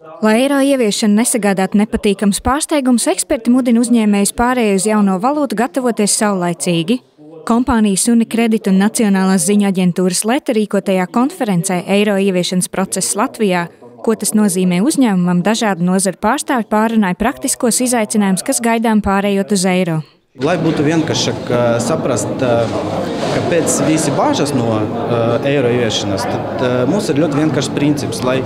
Lai eiro ieviešana nesagādātu nepatīkams pārsteigums, eksperti mudina uzņēmējus pārēju uz jauno valūtu gatavoties saulaicīgi. Kompānijas Unikredit un Nacionālās ziņu aģentūras Leta rīkotajā konferencē Eiro ieviešanas process Latvijā, ko tas nozīmē uzņēmumam, dažādu nozaru pārstāvji pārunāja praktiskos izaicinājumus, kas gaidām pārējot uz eiro. Lai būtu vienkāršāk saprast, kāpēc visi bāžas no eiro ieviešanas, tad mums ir ļoti vienkāršs princips. Lai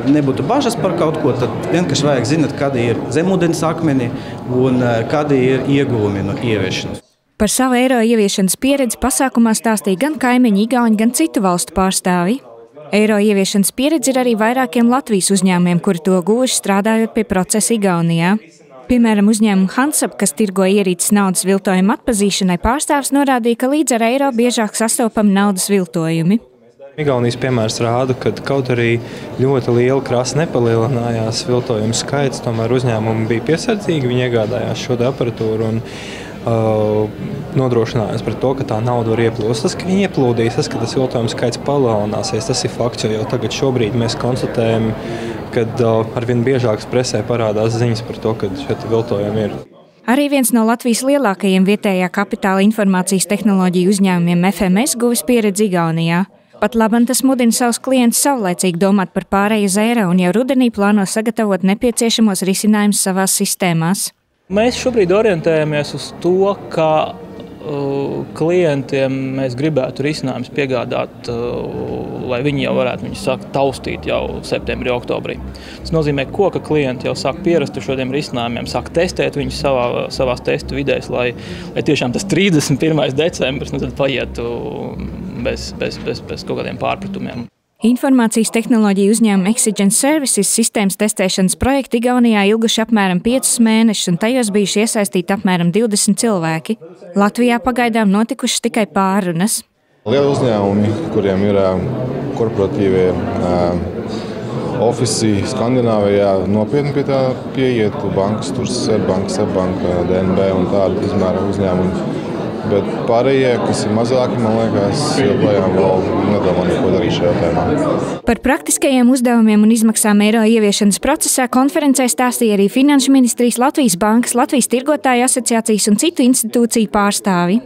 nebūtu bažas par kaut ko, tad vienkārši vajag zināt, kādi ir zemūdens akmeni un kādi ir ieguvumi no ieviešanas. Par savu eiro ieviešanas pieredzi pasākumā stāstīja gan kaimiņi, igauņi, gan citu valstu pārstāvji. Eiro ieviešanas pieredze ir arī vairākiem Latvijas uzņēmumiem, kuri to guvuši strādājot pie procesa Igaunijā. Piemēram, uzņēmumu Hansap, kas tirgo ierīces naudas viltojuma atpazīšanai, pārstāvs norādīja, ka līdz ar eiro biežāk sastopami naudas viltojumi. Igaunijas piemērs rāda, ka kaut arī ļoti liela krasta nepalielinājās viltojumu skaits, tomēr uzņēmumi bija piesardzīgi, viņi iegādājās šo aparatūru un nodrošinājās par to, ka tā nauda var ieplūst. Tas, ka viņi ieplūdīs, tas, ka tas viltojuma skaits palielināsies, tas ir fakts, jo jau tagad šobrīd mēs konstatējam, kad arvien biežākas presē parādās ziņas par to, ka šeit viltojumi ir. Arī viens no Latvijas lielākajiem vietējā kapitāla informācijas tehnoloģiju uzņēmumiem FMS guvis pieredzi Igaunijā. Pat labam tas mudina savus klientus saulaicīgi domāt par pārēju uz eiro un jau rudenī plāno sagatavot nepieciešamos risinājumus savās sistēmās. Mēs šobrīd orientējamies uz to, ka klientiem mēs gribētu risinājumus piegādāt, lai viņi jau varētu viņus sākt taustīt jau septembrī, oktobrī. Tas nozīmē, ka klienti jau sāk pierast ar šādiem risinājumiem, sāk testēt viņus savās testu vidēs, lai tiešām tas 31. decembris tad paietu bez kaut kādiem pārpratumiem. Informācijas tehnoloģiju uzņēmuma Exigence Services sistēmas testēšanas projekti Igaunijā ilguši apmēram 5 mēnešus, un tajos bijuši iesaistīti apmēram 20 cilvēki. Latvijā pagaidām notikušas tikai pārunas. Lieli uzņēmumi, kuriem ir korporatīvie ofisi Skandināvijā, nopietni pie tā pieiet. Bankas, tur Swedbank, DNB un tādi izmēra uzņēmumi. Bet pārējie, kas ir mazāki, man liekas, joprojām vēl nedomā neko darīt šajā jautājumā. Par praktiskajiem uzdevumiem un izmaksām eiro ieviešanas procesā konferencē stāstīja arī Finanšu ministrijas, Latvijas bankas, Latvijas tirgotāju asociācijas un citu institūciju pārstāvji.